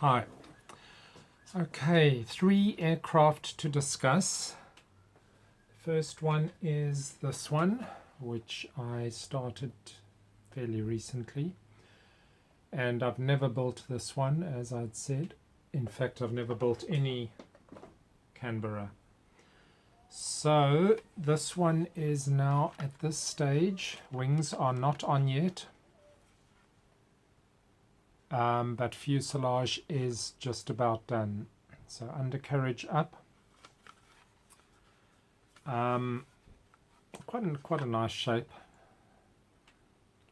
Hi. Okay, 3 aircraft to discuss. First one is this one, which I started fairly recently. And I've never built this one, as I'd said. In fact, I've never built any Canberra. So this one is now at this stage. Wings are not on yet. But fuselage is just about done. So undercarriage up. Quite a nice shape.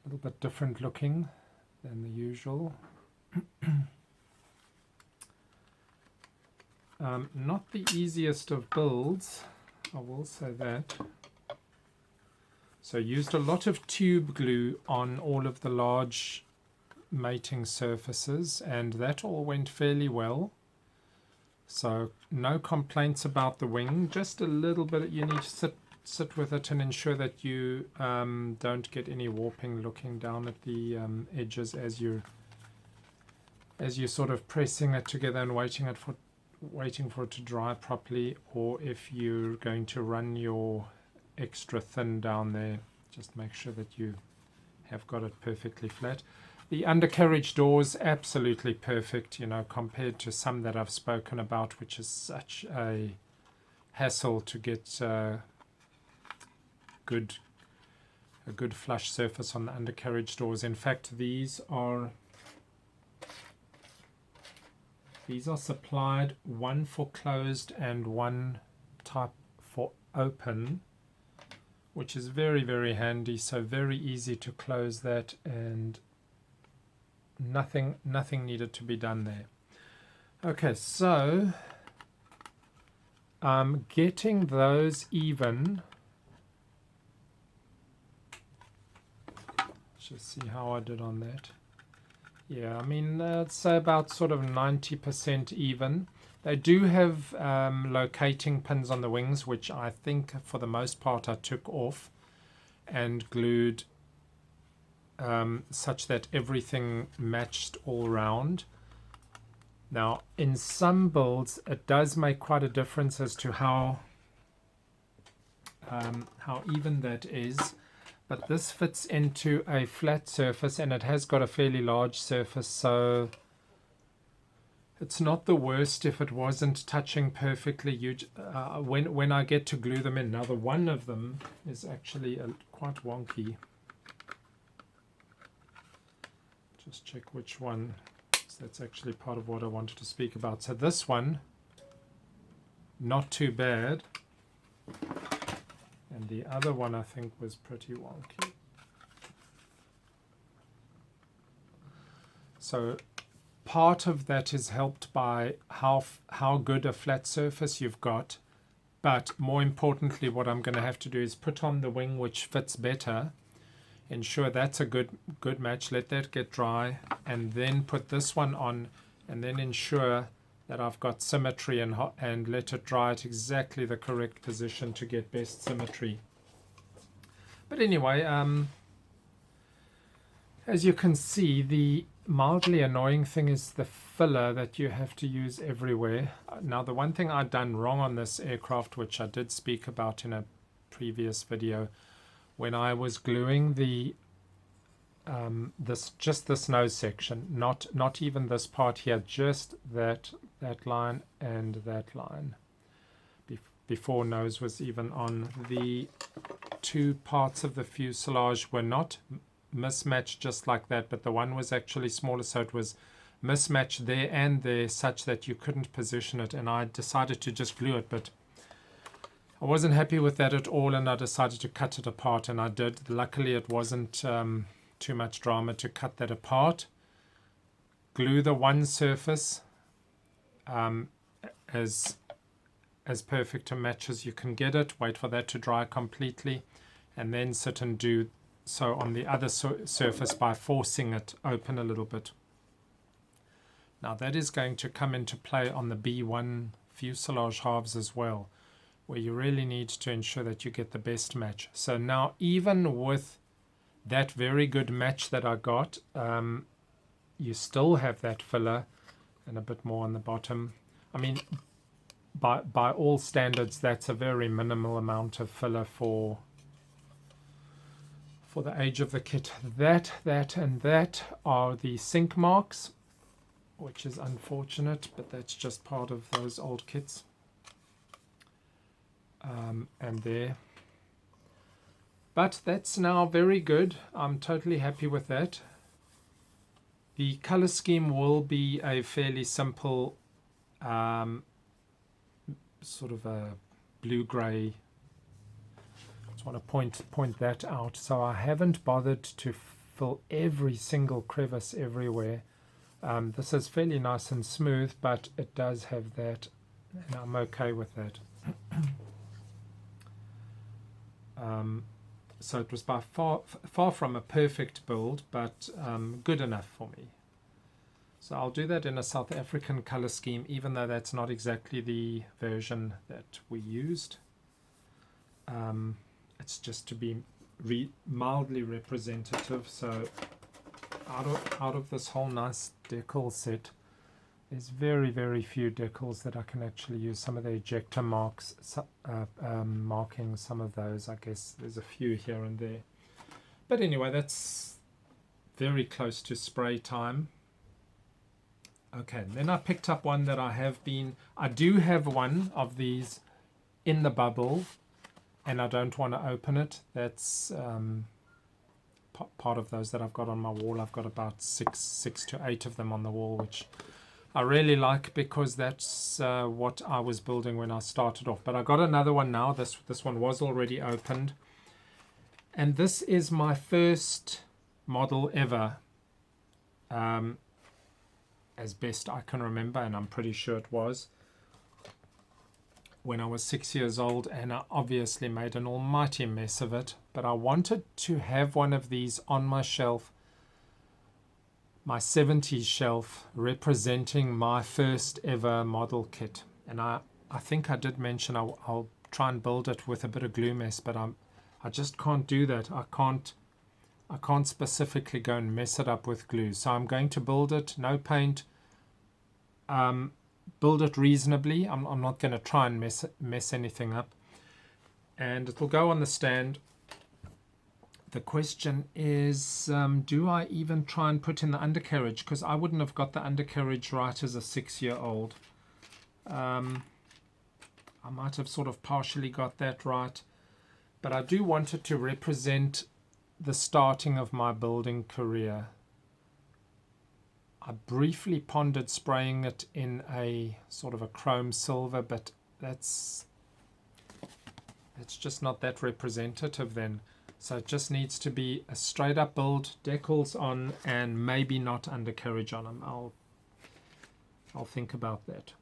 A little bit different looking than the usual. Not the easiest of builds, I will say that. So used a lot of tube glue on all of the large mating surfaces, and that all went fairly well. So no complaints about the wing, just a little bit. You need to sit with it and ensure that you don't get any warping looking down at the edges as you're sort of pressing it together and waiting for it to dry properly, or if you're going to run your extra thin down there, just make sure that you have got it perfectly flat. The undercarriage doors, absolutely perfect, you know, compared to some that I've spoken about, which is such a hassle to get a good flush surface on the undercarriage doors. In fact, these are supplied, one for closed and one type for open, which is very, very handy. So very easy to close that, and nothing needed to be done there. Okay, so getting those even. Let's just see how I did on that. Yeah, I mean, I'd say about sort of 90% even. They do have locating pins on the wings, which I think for the most part I took off and glued such that everything matched all round. Now, in some builds, it does make quite a difference as to how even that is. But this fits into a flat surface, and it has got a fairly large surface, so it's not the worst if it wasn't touching perfectly. When I get to glue them in. Now, the one of them is actually quite wonky. Just check which one. So that's actually part of what I wanted to speak about. So this one, not too bad. And the other one I think was pretty wonky. So part of that is helped by how good a flat surface you've got. But more importantly, what I'm going to have to do is put on the wing which fits better. Ensure that's a good match. Let that get dry, and then put this one on, and then ensure that I've got symmetry and let it dry at exactly the correct position to get best symmetry. But anyway, as you can see, the mildly annoying thing is the filler that you have to use everywhere. Now, the one thing I'd done wrong on this aircraft, which I did speak about in a previous video, when I was gluing the this nose section, not even this part here, just that line and that line, before nose was even on. The two parts of the fuselage were not mismatched just like that, but the one was actually smaller, so it was mismatched there and there, such that you couldn't position it, and I decided to just glue it, but I wasn't happy with that at all, and I decided to cut it apart, and I did. Luckily, it wasn't too much drama to cut that apart. Glue the one surface as perfect a match as you can get it. Wait for that to dry completely, and then sit and do so on the other surface by forcing it open a little bit. Now, that is going to come into play on the B1 fuselage halves as well, where you really need to ensure that you get the best match. So now, even with that very good match that I got, you still have that filler, and a bit more on the bottom. I mean, by all standards, that's a very minimal amount of filler for the age of the kit. That, and that are the sink marks, which is unfortunate, but that's just part of those old kits. And there. But that's now very good. I'm totally happy with that. The color scheme will be a fairly simple sort of a blue-gray. Just want to point that out. So I haven't bothered to fill every single crevice everywhere. This is fairly nice and smooth, but it does have that, and I'm okay with that. So it was by far from a perfect build, but good enough for me. So I'll do that in a South African color scheme, even though that's not exactly the version that we used. It's just to be mildly representative. So out of this whole nice decal set, there's very, very few decals that I can actually use. Some of the ejector marks, markings, some of those, I guess there's a few here and there. But anyway, that's very close to spray time. Okay, then I picked up one that I do have one of these in the bubble, and I don't want to open it. That's part of those that I've got on my wall. I've got about six to eight of them on the wall, which I really like because that's what I was building when I started off. But I got another one now. This one was already opened. And this is my first model ever, as best I can remember, and I'm pretty sure it was, when I was 6 years old, and I obviously made an almighty mess of it. But I wanted to have one of these on my shelf, my 70s shelf, representing my first ever model kit. And I think I did mention I'll try and build it with a bit of glue mess, but I just can't do that. I can't specifically go and mess it up with glue. So I'm going to build it, no paint, build it reasonably. I'm not going to try and mess anything up. And it'll go on the stand. The question is, do I even try and put in the undercarriage? Because I wouldn't have got the undercarriage right as a 6-year-old. I might have sort of partially got that right. But I do want it to represent the starting of my building career. I briefly pondered spraying it in a sort of a chrome silver, but that's just not that representative then. So it just needs to be a straight up build, decals on, and maybe not undercarriage on them. I'll think about that.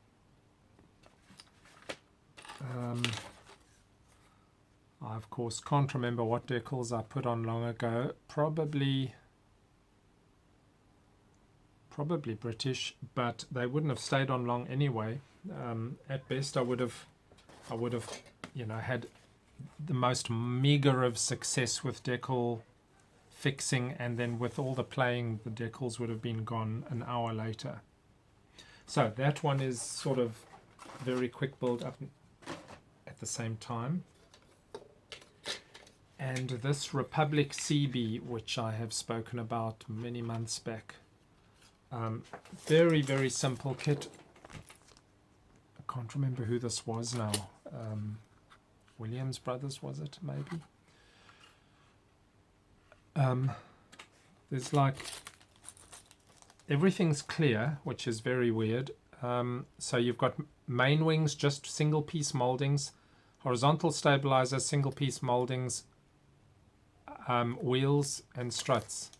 I of course can't remember what decals I put on long ago. Probably British, but they wouldn't have stayed on long anyway. At best, I would have, had the most meager of success with decal fixing, and then with all the playing, the decals would have been gone an hour later. So that one is sort of very quick build up at the same time. And this Republic Seabee, which I have spoken about many months back. Very, very simple kit. I can't remember who this was now. Williams Brothers, was it, maybe? There's like, everything's clear, which is very weird. So you've got main wings, just single piece moldings, horizontal stabilizer, single piece moldings, wheels and struts.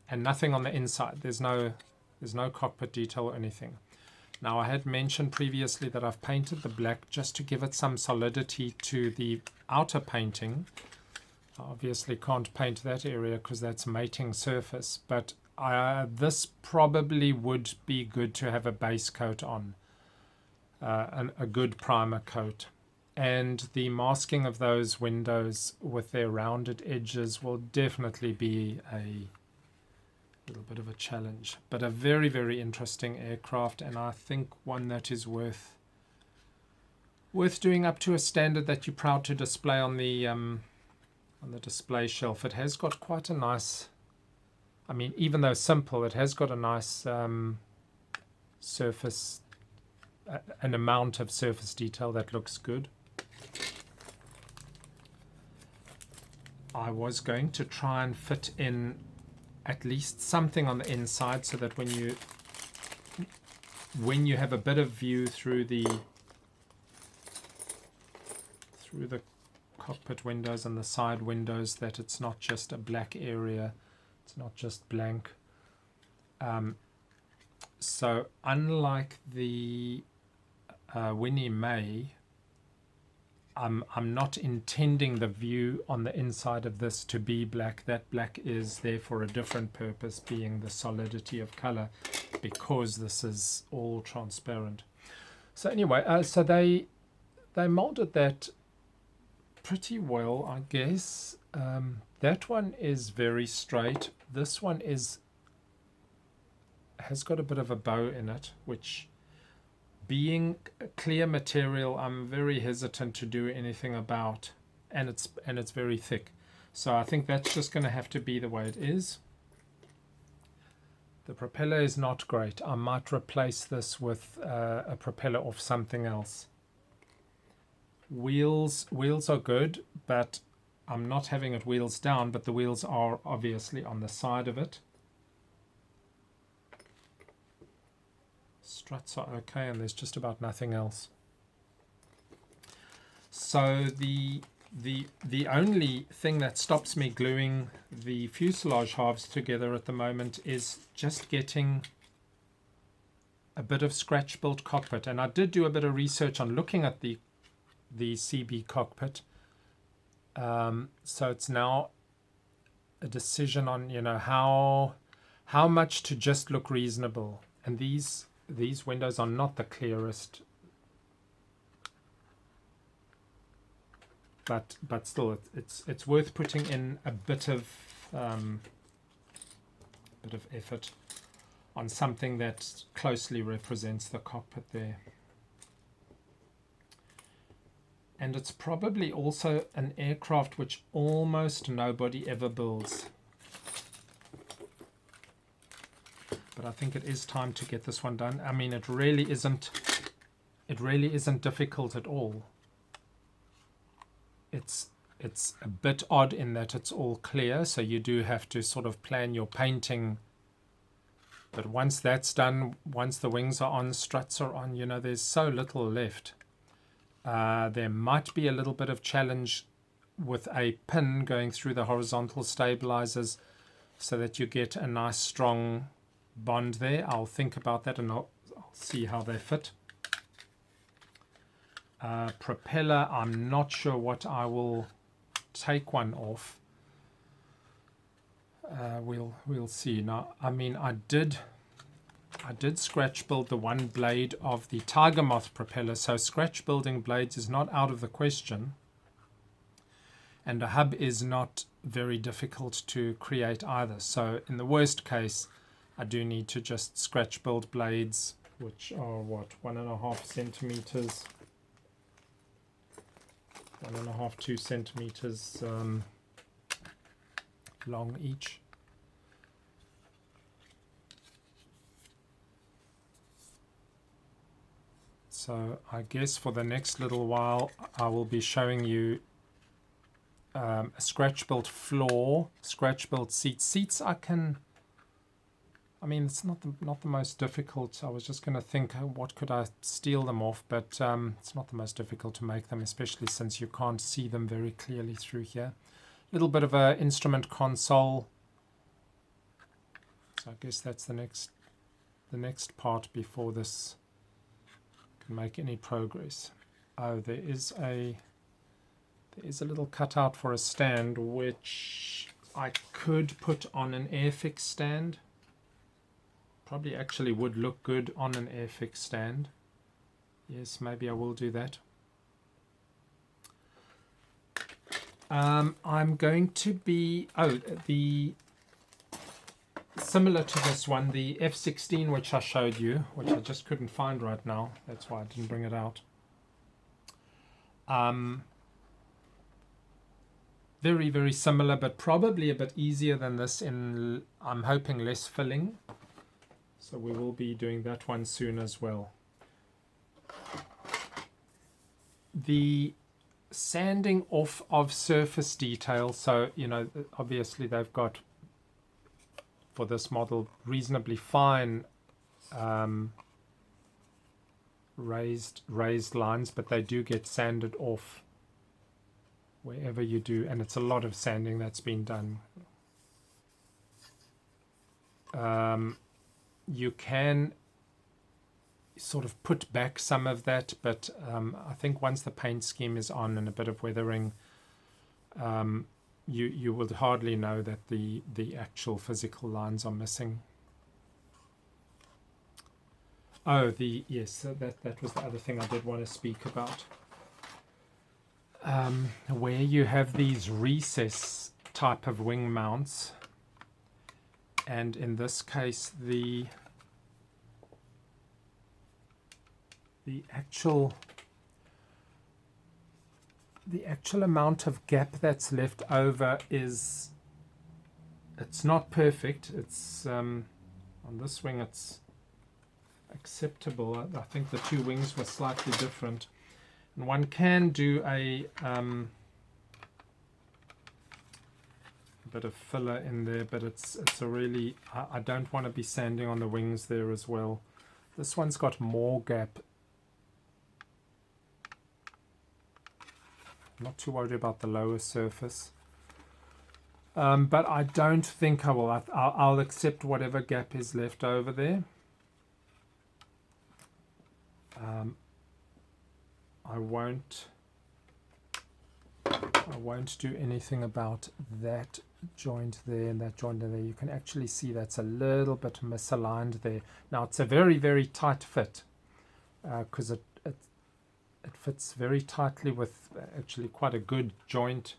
And nothing on the inside. There's no cockpit detail or anything. Now, I had mentioned previously that I've painted the black just to give it some solidity to the outer painting. I obviously can't paint that area because that's mating surface, but this probably would be good to have a base coat on, a good primer coat. And the masking of those windows with their rounded edges will definitely be a little bit of a challenge, but a very, very interesting aircraft, and I think one that is worth doing up to a standard that you're proud to display on the display shelf. It has got quite a nice, I mean, even though simple, it has got a nice surface, an amount of surface detail that looks good. I was going to try and fit in at least something on the inside so that when you have a bit of view through the cockpit windows and the side windows, that it's not just a black area, it's not just blank. So unlike the Winnie May, I'm not intending the view on the inside of this to be black. That black is there for a different purpose, being the solidity of color, because this is all transparent. So anyway, so they molded that pretty well, I guess. That one is very straight. This one has got a bit of a bow in it, which, being clear material, I'm very hesitant to do anything about, and it's very thick. So I think that's just going to have to be the way it is. The propeller is not great. I might replace this with a propeller off something else. Wheels are good, but I'm not having it wheels down, but the wheels are obviously on the side of it. Struts are okay, and there's just about nothing else. So the only thing that stops me gluing the fuselage halves together at the moment is just getting a bit of scratch built cockpit. And I did do a bit of research on looking at the Seabee cockpit. So it's now a decision on, you know, how much to just look reasonable. And these windows are not the clearest, but still it's worth putting in a bit of effort on something that closely represents the cockpit there. And it's probably also an aircraft which almost nobody ever builds. But I think it is time to get this one done. I mean, it really isn't difficult at all. It's a bit odd in that it's all clear, so you do have to sort of plan your painting. But once that's done, once the wings are on, struts are on, you know, there's so little left. There might be a little bit of challenge with a pin going through the horizontal stabilizers so that you get a nice strong bond there. I'll think about that, and I'll see how they fit. Propeller, I'm not sure what I will take one off. We'll see. Now, I mean, I did scratch build the one blade of the Tiger Moth propeller, so scratch building blades is not out of the question, and a hub is not very difficult to create either. So in the worst case, I do need to just scratch build blades, which are what, 1.5 centimeters, 1.5 2 centimeters long each. So I guess for the next little while I will be showing you a scratch built floor, scratch built seats. Seats I mean, it's not the most difficult. I was just going to think, what could I steal them off? But it's not the most difficult to make them, especially since you can't see them very clearly through here. A little bit of an instrument console. So I guess that's the next part before this can make any progress. Oh, there is a little cutout for a stand, which I could put on an Airfix stand. Probably actually would look good on an Airfix stand. Yes, maybe I will do that. I'm going to be, similar to this one, the F16 which I showed you, which I just couldn't find right now, that's why I didn't bring it out. Very, very similar, but probably a bit easier than this in, I'm hoping, less filling. So we will be doing that one soon as well. The sanding off of surface detail, so, you know, obviously they've got, for this model, reasonably fine raised lines, but they do get sanded off wherever you do, and it's a lot of sanding that's been done. You can sort of put back some of that, but I think once the paint scheme is on and a bit of weathering, you will hardly know that the actual physical lines are missing. Oh, yes, that was the other thing I did want to speak about. Where you have these recess type of wing mounts, and in this case the actual amount of gap that's left over it's not perfect. It's on this wing it's acceptable. I think the two wings were slightly different, and one can do a bit of filler in there, but it's a really, I don't want to be sanding on the wings there as well. This one's got more gap. I'm not too worried about the lower surface, but I don't think I will. I'll accept whatever gap is left over there. I won't do anything about that joint there and that joint there. You can actually see that's a little bit misaligned there. Now it's a very, very tight fit because it fits very tightly with actually quite a good joint,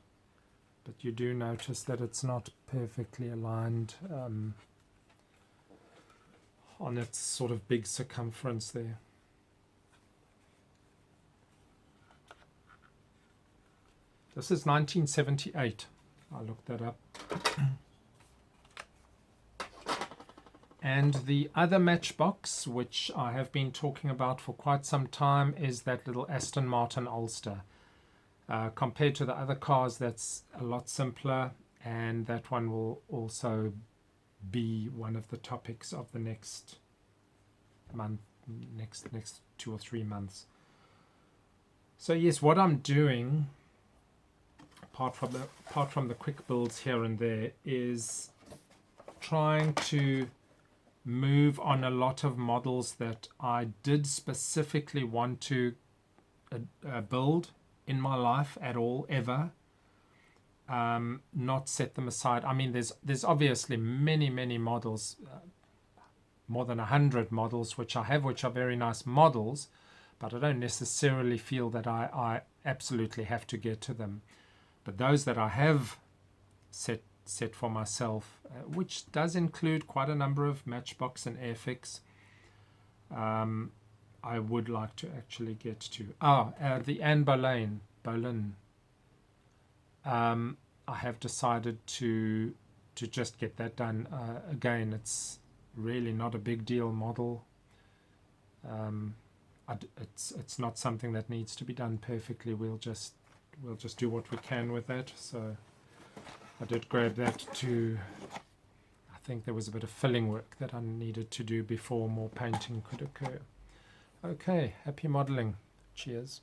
but you do notice that it's not perfectly aligned on its sort of big circumference there. This is 1978. I looked that up. And the other Matchbox, which I have been talking about for quite some time, is that little Aston Martin Ulster. Compared to the other cars, that's a lot simpler, and that one will also be one of the topics of the next month, next 2 or 3 months. So yes, what I'm doing, apart from the quick builds here and there, is trying to move on a lot of models that I did specifically want to build in my life at all, ever. Not set them aside. I mean, there's obviously many models, more than 100 models which I have, which are very nice models, but I don't necessarily feel that I absolutely have to get to them. But those that I have set for myself, which does include quite a number of Matchbox and Airfix, I would like to actually get to. The Anne Boleyn. I have decided to just get that done. Again, it's really not a big deal model. It's not something that needs to be done perfectly. We'll just do what we can with that. So I did grab that too. I think there was a bit of filling work that I needed to do before more painting could occur. Okay, happy modeling. Cheers.